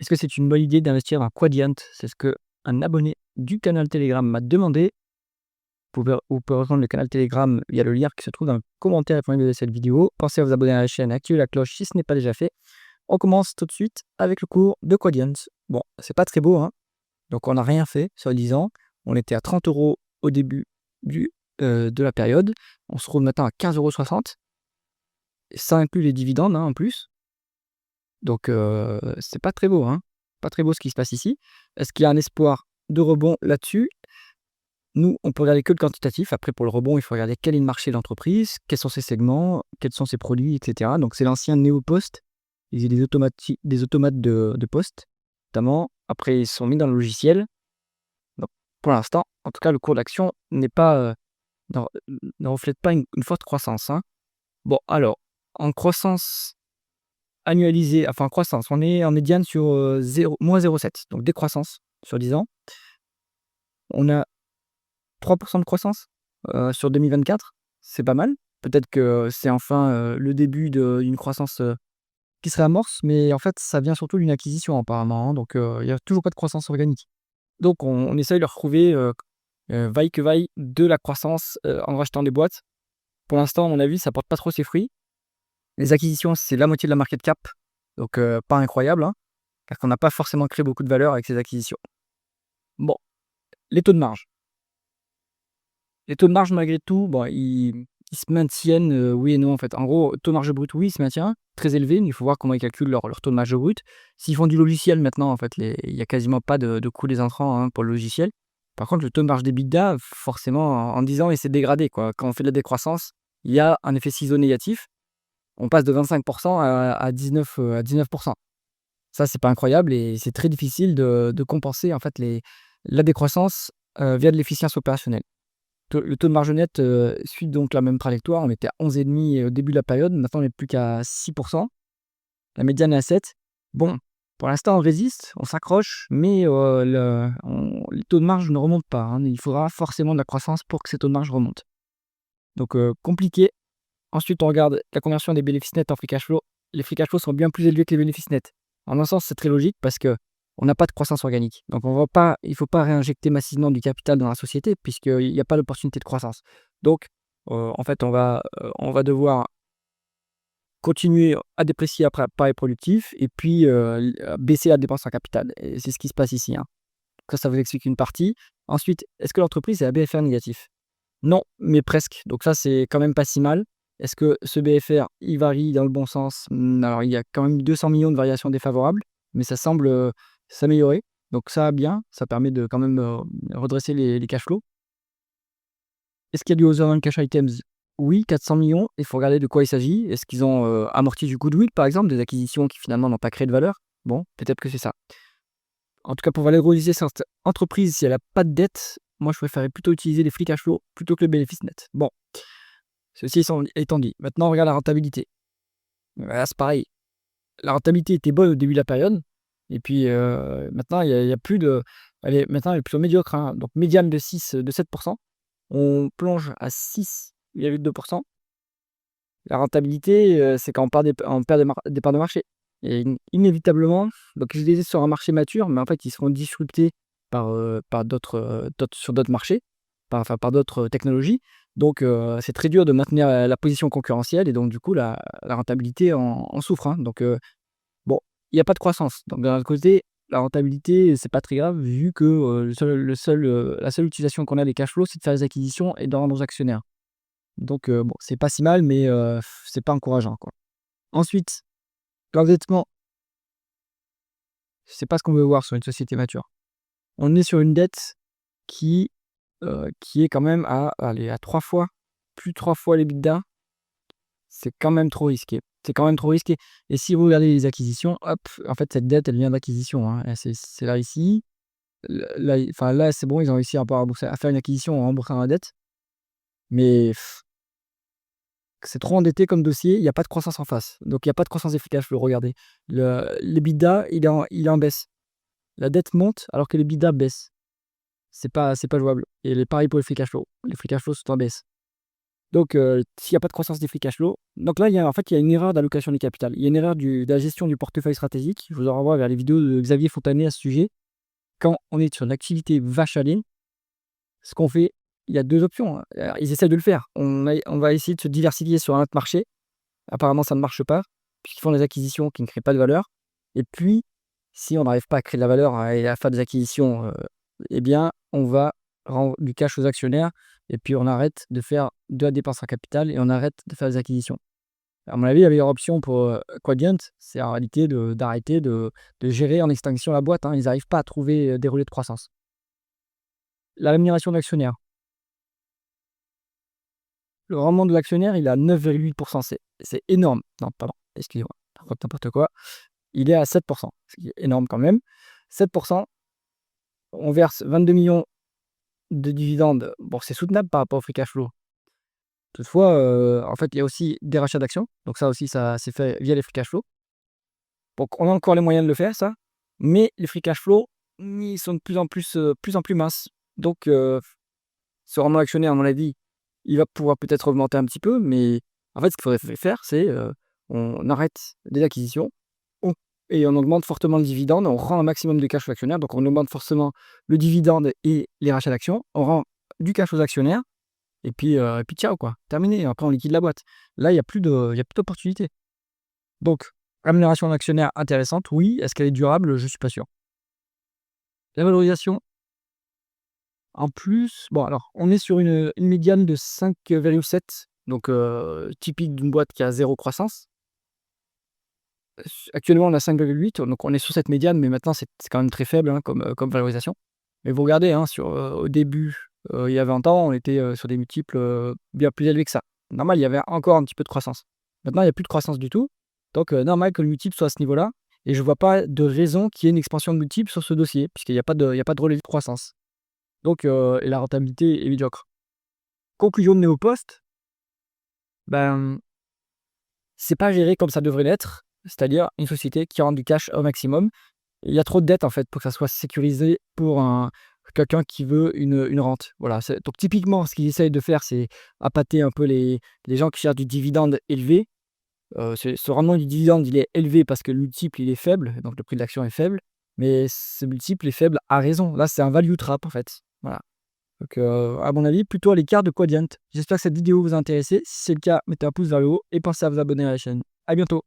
Est-ce que c'est une bonne idée d'investir dans Quadient? C'est ce qu'un abonné du canal Telegram m'a demandé. Vous pouvez rejoindre le canal Telegram via le lien qui se trouve dans le commentaire de cette vidéo. Pensez à vous abonner à la chaîne et activer la cloche si ce n'est pas déjà fait. On commence tout de suite avec le cours de Quadient. Bon, c'est pas très beau, hein. Donc on n'a rien fait, soi-disant. On était à 30 € au début de la période. On se trouve maintenant à 15,60 €. Ça inclut les dividendes, hein, en plus. Donc c'est pas très beau, hein. Pas très beau ce qui se passe ici. Est-ce qu'il y a un espoir de rebond là-dessus? Nous, on peut regarder que le quantitatif. Après, pour le rebond, il faut regarder quel est le marché de l'entreprise, quels sont ses segments, quels sont ses produits, etc. Donc c'est l'ancien Néo-Post. Ils faisaient des automates de poste, notamment. Après, ils se sont mis dans le logiciel. Donc pour l'instant, en tout cas, le cours d'action n'est pas, ne ne reflète pas une forte croissance, hein. Bon, alors, en croissance annualisée, enfin en croissance, on est en médiane sur -0,7, donc décroissance sur 10 ans. On a 3% de croissance sur 2024, c'est pas mal. Peut-être que c'est enfin le début d'une croissance qui se réamorce, mais en fait, ça vient surtout d'une acquisition apparemment, hein, donc il y a toujours pas de croissance organique. Donc on essaye de retrouver, vaille que vaille, de la croissance en rachetant des boîtes. Pour l'instant, à mon avis, ça porte pas trop ses fruits. Les acquisitions, c'est la moitié de la market cap, donc pas incroyable, hein, car qu'on n'a pas forcément créé beaucoup de valeur avec ces acquisitions. Bon, les taux de marge. Les taux de marge malgré tout, bon, ils se maintiennent, oui et non en fait. En gros, taux de marge brut, oui, il se maintient, très élevé, mais il faut voir comment ils calculent leur taux de marge brut. S'ils font du logiciel maintenant, en fait, il y a quasiment pas de coût des intrants, hein, pour le logiciel. Par contre, le taux de marge d'EBITDA, forcément, en 10 ans, il s'est dégradé, quoi. Quand on fait de la décroissance, il y a un effet ciseau négatif. On passe de 25 à 19, à 19. Ça, c'est pas incroyable et c'est très difficile de compenser, en fait, la décroissance, via de l'efficience opérationnelle. Le taux de marge net suit donc la même trajectoire. On était à 11,5 au début de la période. Maintenant, on n'est plus qu'à 6. La médiane est à 7. Bon, pour l'instant, on résiste, on s'accroche, mais les taux de marge ne remontent pas, hein. Il faudra forcément de la croissance pour que ces taux de marge remontent. Donc, compliqué. Ensuite, on regarde la conversion des bénéfices nets en free cash flow. Les free cash flow sont bien plus élevés que les bénéfices nets. En un sens, c'est très logique parce que on n'a pas de croissance organique. Donc il ne faut pas réinjecter massivement du capital dans la société puisqu'il n'y a pas d'opportunité de croissance. Donc, en fait, on va devoir continuer à déprécier après appareil productif et puis baisser la dépense en capital. Et c'est ce qui se passe ici, hein. Ça vous explique une partie. Ensuite, est-ce que l'entreprise est à BFR négatif? Non, mais presque. Donc ça, c'est quand même pas si mal. Est-ce que ce BFR, il varie dans le bon sens? Alors il y a quand même 200 millions de variations défavorables, mais ça semble, s'améliorer. Donc ça, bien, ça permet de quand même, redresser les cash flows. Est-ce qu'il y a du other non-cash items? Oui, 400 millions. Il faut regarder de quoi il s'agit. Est-ce qu'ils ont, amorti du goodwill, par exemple, des acquisitions qui finalement n'ont pas créé de valeur? Bon, peut-être que c'est ça. En tout cas, pour valoriser cette entreprise, si elle a pas de dette, moi je préférerais plutôt utiliser les free cash flow plutôt que le bénéfice net. Bon. Ceci étant dit, maintenant on regarde la rentabilité. Là, c'est pareil. La rentabilité était bonne au début de la période et puis, maintenant il y a plus de maintenant elle est plutôt médiocre, hein, donc médiane de 7. On plonge à 6,2. La rentabilité, c'est quand on perd des parts de marché et inévitablement, donc je disais sur un marché mature, mais en fait, ils seront disruptés par d'autres marchés, par d'autres technologies. Donc c'est très dur de maintenir la position concurrentielle et donc du coup la rentabilité en souffre, hein. Donc bon, il y a pas de croissance. Donc d'un autre côté, la rentabilité, c'est pas très grave vu que, la seule utilisation qu'on a des cash flows, c'est de faire des acquisitions et de rendre aux actionnaires. Donc bon, c'est pas si mal, mais c'est pas encourageant, quoi. Ensuite, l'endettement, c'est pas ce qu'on veut voir sur une société mature. On est sur une dette qui, qui est quand même à 3 fois, plus de 3 fois l'EBITDA. C'est quand même trop risqué. C'est quand même trop risqué et si vous regardez les acquisitions, hop, en fait, cette dette, elle vient d'acquisition, hein. C'est là, ici. Là, c'est bon, ils ont réussi un peu à faire une acquisition en remboursant la dette, mais c'est trop endetté comme dossier, il y a pas de croissance en face. Donc il y a pas de croissance efficace, le regardez. L'EBITDA, il est en baisse. La dette monte alors que l'EBITDA baisse. C'est pas jouable et pareil pour les free cash flow. Les free cash flow sont en baisse. Donc, s'il n'y a pas de croissance des free cash flow, donc là, en fait, il y a une erreur d'allocation du capital. Il y a une erreur de la gestion du portefeuille stratégique. Je vous renvoie vers les vidéos de Xavier Fontanet à ce sujet. Quand on est sur une activité vache à ligne, ce qu'on fait, il y a 2 options, hein. Ils essaient de le faire. On va essayer de se diversifier sur un autre marché. Apparemment, ça ne marche pas, puisqu'ils font des acquisitions qui ne créent pas de valeur. Et puis, si on n'arrive pas à créer de la valeur et à faire des acquisitions, eh bien, on va rendre du cash aux actionnaires et puis on arrête de faire de la dépense en capital et on arrête de faire des acquisitions. À mon avis, la meilleure option pour Quadient, c'est en réalité d'arrêter de gérer en extinction la boîte, hein. Ils n'arrivent pas à trouver des relais de croissance. La rémunération de l'actionnaire. Le rendement de l'actionnaire, il est à 9,8%. C'est énorme. Non, pardon, excusez-moi, je raconte n'importe quoi. Il est à 7%, ce qui est énorme quand même. 7%, on verse 22 millions de dividendes. Bon, c'est soutenable par rapport au free cash flow. Toutefois, en fait, il y a aussi des rachats d'actions. Donc ça aussi, ça s'est fait via les free cash flow. Donc on a encore les moyens de le faire, ça. Mais les free cash flow, ils sont de plus en plus minces. Donc, ce rendement actionnaire, à mon avis, il va pouvoir peut-être augmenter un petit peu. Mais en fait, ce qu'il faudrait faire, c'est on arrête les acquisitions on- et on augmente fortement le dividende. On rend un maximum de cash aux actionnaires. Donc on augmente forcément le dividende et les rachats d'actions. On rend du cash aux actionnaires. Et puis ciao quoi, terminé. Après on liquide la boîte. Là, il y a plus d'opportunités. Donc, rémunération d'actionnaire intéressante, oui. Est-ce qu'elle est durable? Je ne suis pas sûr. La valorisation, en plus, bon alors, on est sur une médiane de 5,7, donc typique d'une boîte qui a 0 croissance. Actuellement, on a 5,8, donc on est sur cette médiane, mais maintenant c'est quand même très faible, hein, comme valorisation. Mais vous regardez, hein, au début, il y a 20 ans, on était sur des multiples bien plus élevés que ça. Normal, il y avait encore un petit peu de croissance. Maintenant, il n'y a plus de croissance du tout. Donc, normal que le multiple soit à ce niveau-là. Et je ne vois pas de raison qu'il y ait une expansion de multiple sur ce dossier, puisqu'il n'y a pas il y a pas de relais de croissance. Donc, et la rentabilité est médiocre. Conclusion de Néopost, ben, c'est pas géré comme ça devrait l'être, c'est-à-dire une société qui rend du cash au maximum. Il y a trop de dettes en fait pour que ça soit sécurisé pour quelqu'un qui veut une rente. Voilà, donc typiquement, ce qu'ils essayent de faire, c'est appâter un peu les gens qui cherchent du dividende élevé. Ce rendement du dividende, il est élevé parce que le multiple, il est faible, donc le prix de l'action est faible, mais ce multiple est faible à raison. Là, c'est un value trap en fait. Voilà. Donc, à mon avis, plutôt à l'écart de Quadient. J'espère que cette vidéo vous a intéressé. Si c'est le cas, mettez un pouce vers le haut et pensez à vous abonner à la chaîne. À bientôt.